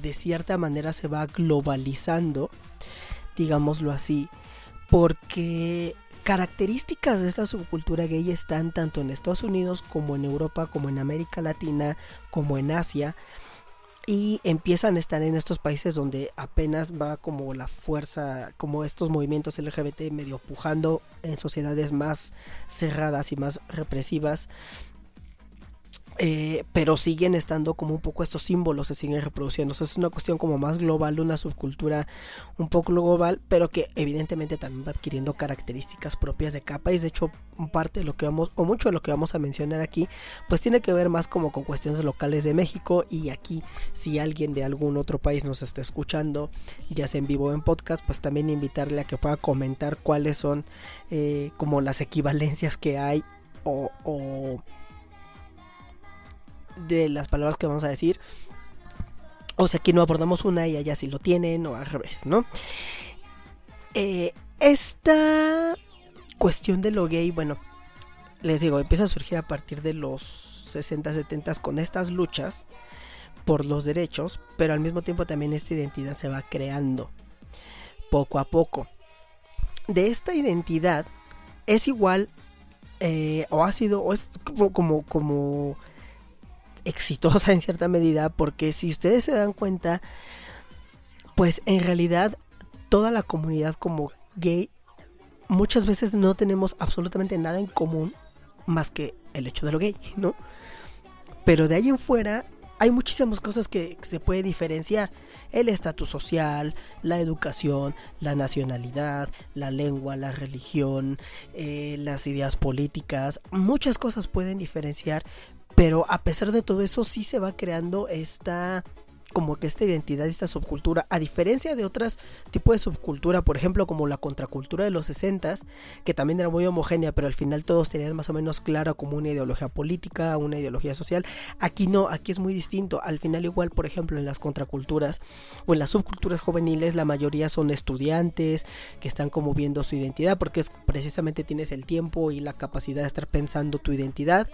de cierta manera se va globalizando, digámoslo así, porque características de esta subcultura gay están tanto en Estados Unidos como en Europa, como en América Latina, como en Asia, y empiezan a estar en estos países donde apenas va como la fuerza, como estos movimientos LGBT medio pujando en sociedades más cerradas y más represivas. Pero siguen estando como un poco estos símbolos, se siguen reproduciendo. O sea, es una cuestión como más global, una subcultura un poco global, pero que evidentemente también va adquiriendo características propias de cada país. De hecho, parte de lo que vamos, o mucho de lo que vamos a mencionar aquí, pues tiene que ver más como con cuestiones locales de México. Y aquí, si alguien de algún otro país nos está escuchando, ya sea en vivo o en podcast, pues también invitarle a que pueda comentar cuáles son como las equivalencias que hay o de las palabras que vamos a decir, o sea, aquí no abordamos una y allá sí lo tienen, o al revés, ¿no? Esta cuestión de lo gay, bueno, les digo, empieza a surgir a partir de los 60, 70 con estas luchas por los derechos, pero al mismo tiempo también esta identidad se va creando poco a poco. De esta identidad es igual, o ha sido, o es como exitosa en cierta medida, porque si ustedes se dan cuenta, pues en realidad toda la comunidad como gay muchas veces no tenemos absolutamente nada en común más que el hecho de lo gay, ¿no? Pero de ahí en fuera hay muchísimas cosas que se puede diferenciar: el estatus social, la educación, la nacionalidad, la lengua, la religión, las ideas políticas. Muchas cosas pueden diferenciar, pero a pesar de todo eso sí se va creando esta identidad, esta subcultura, a diferencia de otros tipos de subcultura, por ejemplo como la contracultura de los 60s, que también era muy homogénea, pero al final todos tenían más o menos clara como una ideología política, una ideología social. Aquí no, aquí es muy distinto. Al final igual, por ejemplo, en las contraculturas o en las subculturas juveniles, la mayoría son estudiantes que están como viendo su identidad, porque es precisamente tienes el tiempo y la capacidad de estar pensando tu identidad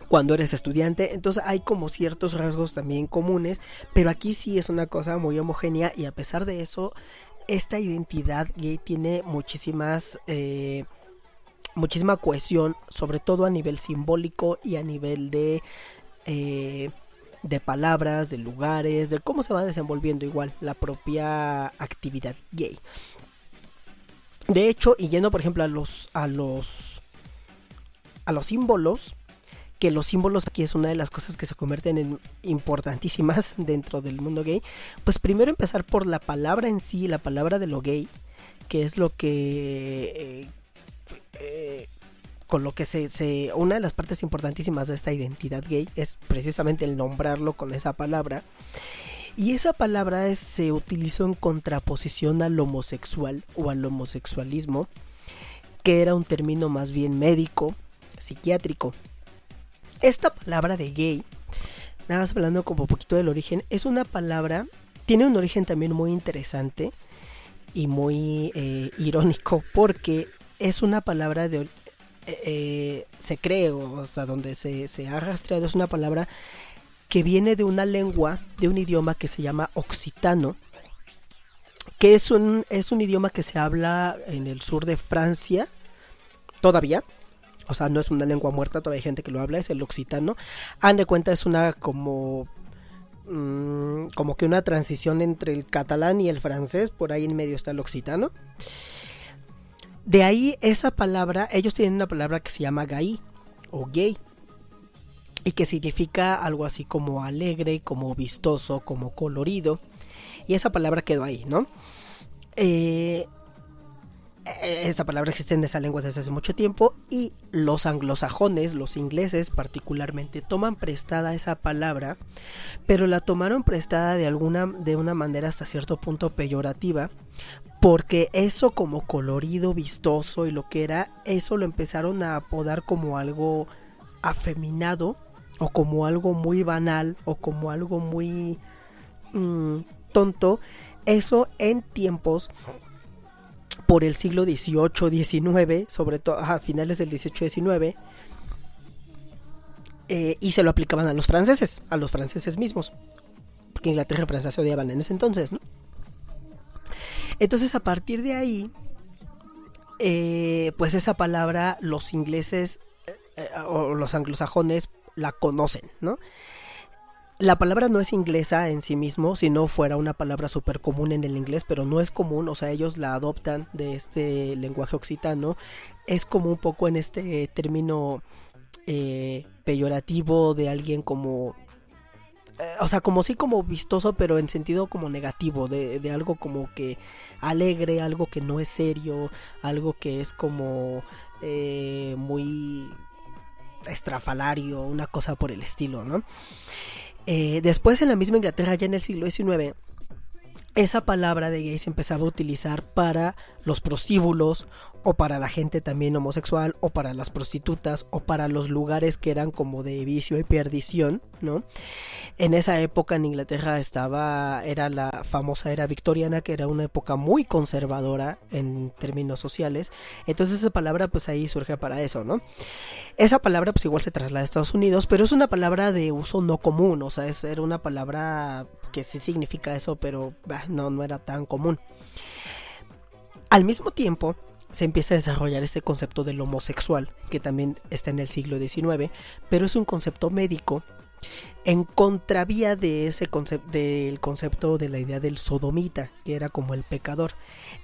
cuando eres estudiante. Entonces hay como ciertos rasgos también comunes, pero aquí sí es una cosa muy homogénea, y a pesar de eso esta identidad gay tiene muchísima cohesión, sobre todo a nivel simbólico y a nivel de palabras, de lugares, de cómo se va desenvolviendo igual la propia actividad gay. De hecho, y yendo por ejemplo a los símbolos, que los símbolos aquí es una de las cosas que se convierten en importantísimas dentro del mundo gay. Pues primero empezar por la palabra en sí, la palabra de lo gay, que es lo que con lo que una de las partes importantísimas de esta identidad gay es precisamente el nombrarlo con esa palabra. Y esa palabra se utilizó en contraposición al homosexual o al homosexualismo, que era un término más bien médico, psiquiátrico. Esta palabra de gay, nada más hablando como un poquito del origen, es una palabra, tiene un origen también muy interesante y muy irónico, porque es una palabra se cree, o sea, donde se ha rastreado, es una palabra que viene de una lengua, de un idioma que se llama occitano, que es un idioma que se habla en el sur de Francia todavía. O sea, no es una lengua muerta, todavía hay gente que lo habla, es el occitano. Han de cuenta, es una como que una transición entre el catalán y el francés, por ahí en medio está el occitano. De ahí esa palabra, ellos tienen una palabra que se llama gay o gay, y que significa algo así como alegre, como vistoso, como colorido, y esa palabra quedó ahí, ¿no? Esta palabra existe en esa lengua desde hace mucho tiempo, y los anglosajones, los ingleses particularmente, toman prestada esa palabra, pero la tomaron prestada de una manera hasta cierto punto peyorativa, porque eso como colorido, vistoso y lo que era, eso lo empezaron a apodar como algo afeminado, o como algo muy banal, o como algo muy tonto. Eso en tiempos por el siglo XVIII, XIX, sobre todo a finales del XVIII, XIX, y se lo aplicaban a los franceses mismos, porque Inglaterra y Francia se odiaban en ese entonces, ¿no? Entonces a partir de ahí, pues esa palabra los ingleses o los anglosajones la conocen, ¿no? La palabra no es inglesa en sí mismo, si no fuera una palabra súper común en el inglés, pero no es común, o sea, ellos la adoptan de este lenguaje occitano. Es como un poco en este término peyorativo de alguien como... o sea, como sí como vistoso, pero en sentido como negativo, de algo como que alegre, algo que no es serio, algo que es como muy estrafalario, una cosa por el estilo, ¿no? Después en la misma Inglaterra, ya en el siglo XIX, esa palabra de gay se empezaba a utilizar para los prostíbulos o para la gente también homosexual o para las prostitutas o para los lugares que eran como de vicio y perdición, ¿no? En esa época en Inglaterra era la famosa era victoriana, que era una época muy conservadora en términos sociales. Entonces esa palabra pues ahí surge para eso, ¿no? Esa palabra pues igual se traslada a Estados Unidos, pero es una palabra de uso no común, o sea, era una palabra que sí significa eso, pero no era tan común. Al mismo tiempo se empieza a desarrollar este concepto del homosexual, que también está en el siglo XIX, pero es un concepto médico en contravía de ese del concepto de la idea del sodomita, que era como el pecador.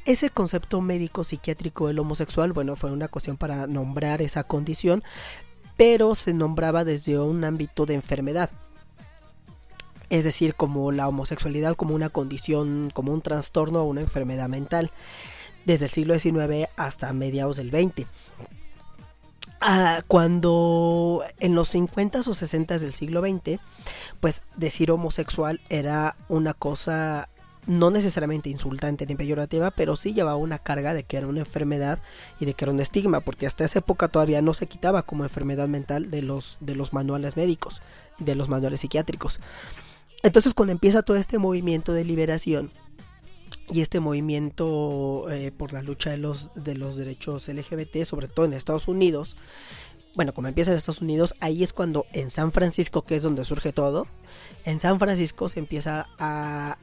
Ese concepto médico psiquiátrico del homosexual, bueno, fue una cuestión para nombrar esa condición, pero se nombraba desde un ámbito de enfermedad. Es decir, como la homosexualidad como una condición, como un trastorno o una enfermedad mental, desde el siglo XIX hasta mediados del XX. Cuando en los 50s o 60s del siglo XX, pues decir homosexual era una cosa no necesariamente insultante ni peyorativa, pero sí llevaba una carga de que era una enfermedad y de que era un estigma, porque hasta esa época todavía no se quitaba como enfermedad mental de los manuales médicos y de los manuales psiquiátricos. Entonces cuando empieza todo este movimiento de liberación y este movimiento por la lucha de los derechos LGBT, sobre todo en Estados Unidos, bueno, como empieza en Estados Unidos, ahí es cuando en San Francisco, que es donde surge todo, en San Francisco se empieza a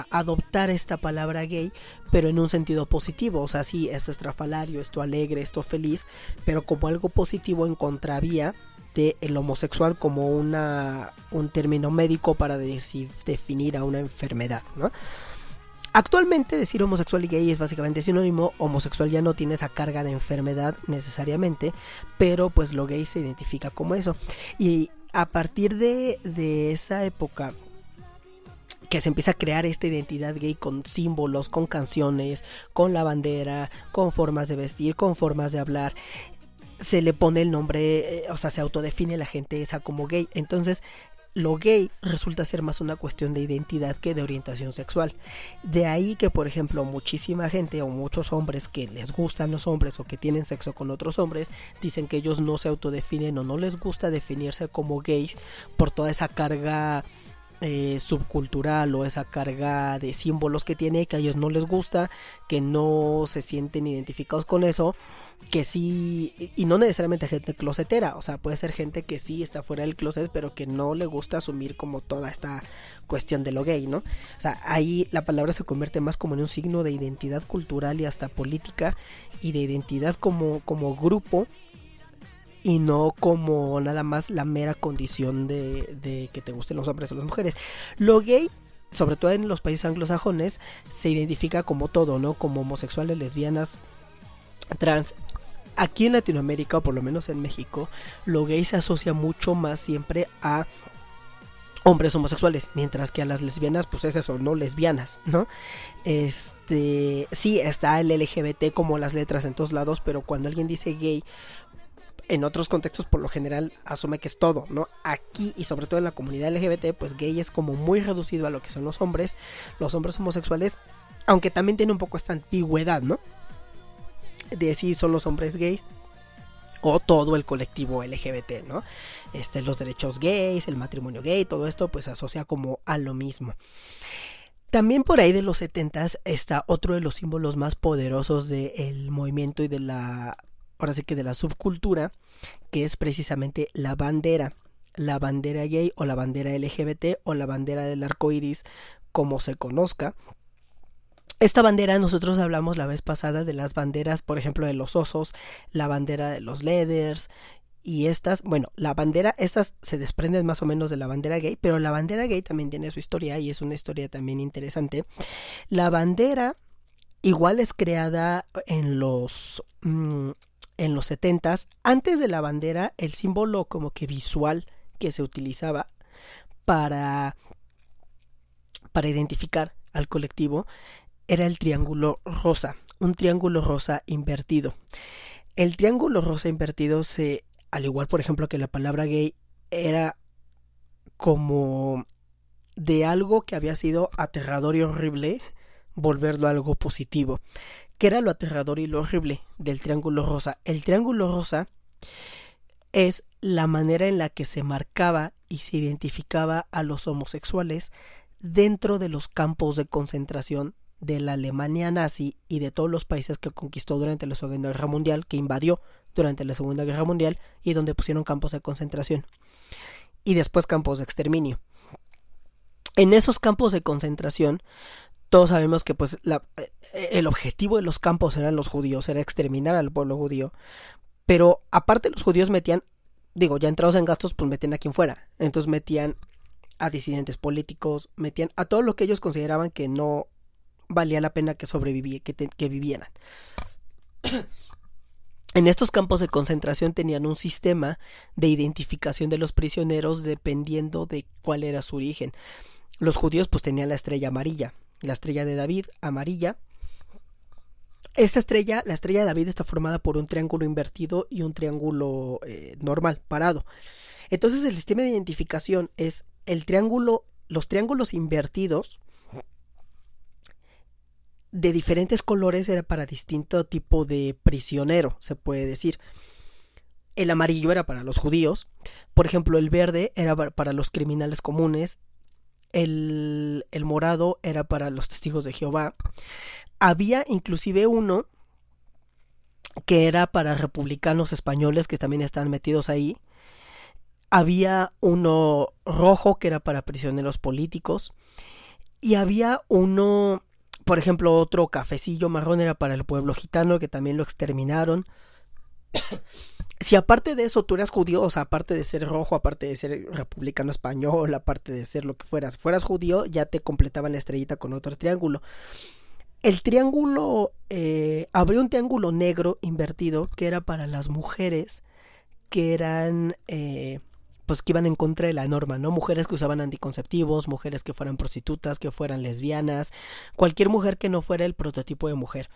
adoptar esta palabra gay, pero en un sentido positivo. O sea, sí, esto estrafalario, esto alegre, esto feliz, pero como algo positivo en contravía de el homosexual como un término médico para definir a una enfermedad, ¿no? Actualmente decir homosexual y gay es básicamente sinónimo. Homosexual ya no tiene esa carga de enfermedad necesariamente, pero pues lo gay se identifica como eso. Y a partir de esa época que se empieza a crear esta identidad gay con símbolos, con canciones, con la bandera, con formas de vestir, con formas de hablar, se le pone el nombre, o sea, se autodefine la gente esa como gay. Entonces lo gay resulta ser más una cuestión de identidad que de orientación sexual. De ahí que, por ejemplo, muchísima gente o muchos hombres que les gustan los hombres o que tienen sexo con otros hombres dicen que ellos no se autodefinen o no les gusta definirse como gays por toda esa carga subcultural o esa carga de símbolos que tiene, que a ellos no les gusta, que no se sienten identificados con eso, que sí, y no necesariamente gente closetera, o sea, puede ser gente que sí está fuera del closet, pero que no le gusta asumir como toda esta cuestión de lo gay, ¿no? O sea, ahí la palabra se convierte más como en un signo de identidad cultural y hasta política, y de identidad como grupo, y no como nada más la mera condición de que te gusten los hombres o las mujeres. Lo gay, sobre todo en los países anglosajones, se identifica como todo, ¿no? Como homosexuales, lesbianas, trans. Aquí en Latinoamérica, o por lo menos en México, lo gay se asocia mucho más siempre a hombres homosexuales, mientras que a las lesbianas pues es eso, no lesbianas, ¿no? Sí, está el LGBT como las letras en todos lados, pero cuando alguien dice gay, en otros contextos por lo general asume que es todo, ¿no? Aquí y sobre todo en la comunidad LGBT, pues gay es como muy reducido a lo que son los hombres homosexuales, aunque también tiene un poco esta ambigüedad, ¿no? De decir son los hombres gays o todo el colectivo LGBT, ¿no? Los derechos gays, el matrimonio gay, todo esto pues se asocia como a lo mismo. También por ahí de los 70s está otro de los símbolos más poderosos del movimiento y ahora sí que de la subcultura, que es precisamente la bandera. la bandera gay o la bandera LGBT o la bandera del arco iris, como se conozca. Esta bandera, nosotros hablamos la vez pasada de las banderas, por ejemplo, de los osos, la bandera de los leathers, y estas, bueno, la bandera, estas se desprenden más o menos de la bandera gay, pero la bandera gay también tiene su historia y es una historia también interesante. La bandera igual es creada en los 70s. Antes de la bandera, el símbolo como que visual que se utilizaba para, para identificar al colectivo era el triángulo rosa, un triángulo rosa invertido. El triángulo rosa invertido al igual por ejemplo que la palabra gay, era como de algo que había sido aterrador y horrible, volverlo algo positivo. ¿Qué era lo aterrador y lo horrible del triángulo rosa? El triángulo rosa es la manera en la que se marcaba y se identificaba a los homosexuales dentro de los campos de concentración de la Alemania nazi y de todos los países que conquistó durante la Segunda Guerra Mundial, que invadió durante la Segunda Guerra Mundial y donde pusieron campos de concentración y después campos de exterminio. En esos campos de concentración, todos sabemos que pues el objetivo de los campos eran los judíos, era exterminar al pueblo judío, pero aparte los judíos metían, ya entrados en gastos, pues metían a quien fuera, entonces metían a disidentes políticos, metían a todo lo que ellos consideraban que no valía la pena que que vivieran. En estos campos de concentración tenían un sistema de identificación de los prisioneros dependiendo de cuál era su origen. Los judíos pues tenían la estrella amarilla, la estrella de David amarilla. Esta estrella, la estrella de David, está formada por un triángulo invertido y un triángulo normal, parado. Entonces el sistema de identificación es los triángulos invertidos de diferentes colores era para distinto tipo de prisionero, se puede decir. El amarillo era para los judíos, por ejemplo el verde era para los criminales comunes, el morado era para los testigos de Jehová. Había inclusive uno que era para republicanos españoles que también estaban metidos ahí. Había uno rojo que era para prisioneros políticos. Y había uno, por ejemplo, otro cafecillo marrón era para el pueblo gitano, que también lo exterminaron. Si aparte de eso tú eras judío, o sea, aparte de ser rojo, aparte de ser republicano español, aparte de ser lo que fueras judío, ya te completaban la estrellita con otro triángulo. El triángulo, habría un triángulo negro invertido que era para las mujeres que eran, pues que iban en contra de la norma, ¿no? Mujeres que usaban anticonceptivos, mujeres que fueran prostitutas, que fueran lesbianas, cualquier mujer que no fuera el prototipo de mujer.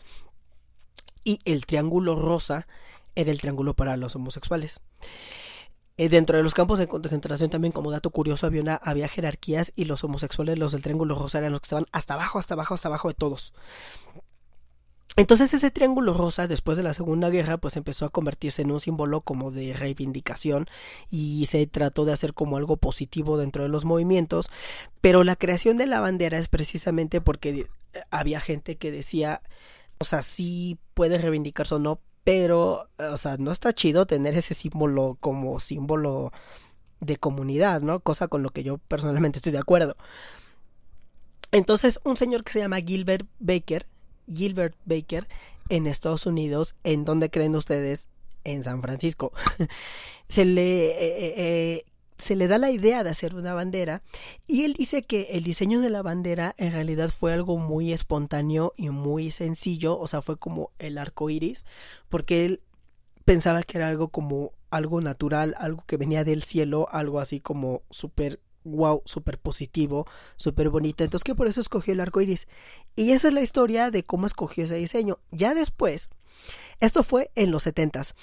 Y el triángulo rosa era el triángulo para los homosexuales. Dentro de los campos de concentración también, como dato curioso, había jerarquías y los homosexuales, los del triángulo rosa, eran los que estaban hasta abajo de todos. Entonces ese triángulo rosa, después de la Segunda Guerra, pues empezó a convertirse en un símbolo como de reivindicación y se trató de hacer como algo positivo dentro de los movimientos, pero la creación de la bandera es precisamente porque había gente que decía, o sea, sí puede reivindicarse o no, pero, o sea, no está chido tener ese símbolo como símbolo de comunidad, ¿no? Cosa con lo que yo personalmente estoy de acuerdo. Entonces, un señor que se llama Gilbert Baker, en Estados Unidos, ¿en dónde creen ustedes? En San Francisco. se le da la idea de hacer una bandera y él dice que el diseño de la bandera en realidad fue algo muy espontáneo y muy sencillo, o sea, fue como el arco iris, porque él pensaba que era algo como algo natural, algo que venía del cielo, algo así como súper wow, súper positivo, súper bonito, entonces que por eso escogió el arco iris. Y esa es la historia de cómo escogió ese diseño. Ya después, esto fue en los 70s,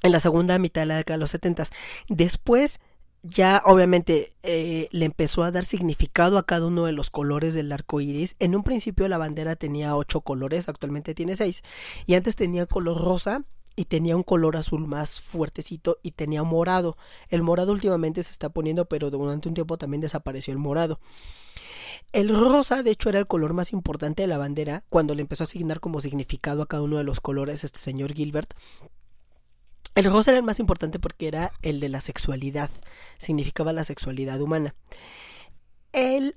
en la segunda mitad de la década de los 70s. Después ya obviamente le empezó a dar significado a cada uno de los colores del arco iris. En un principio la bandera tenía 8 colores, actualmente tiene 6. Y antes tenía color rosa y tenía un color azul más fuertecito y tenía morado. El morado últimamente se está poniendo, pero durante un tiempo también desapareció el morado. El rosa, de hecho, era el color más importante de la bandera cuando le empezó a asignar como significado a cada uno de los colores este señor Gilbert. El rosa era el más importante porque era el de la sexualidad, significaba la sexualidad humana. El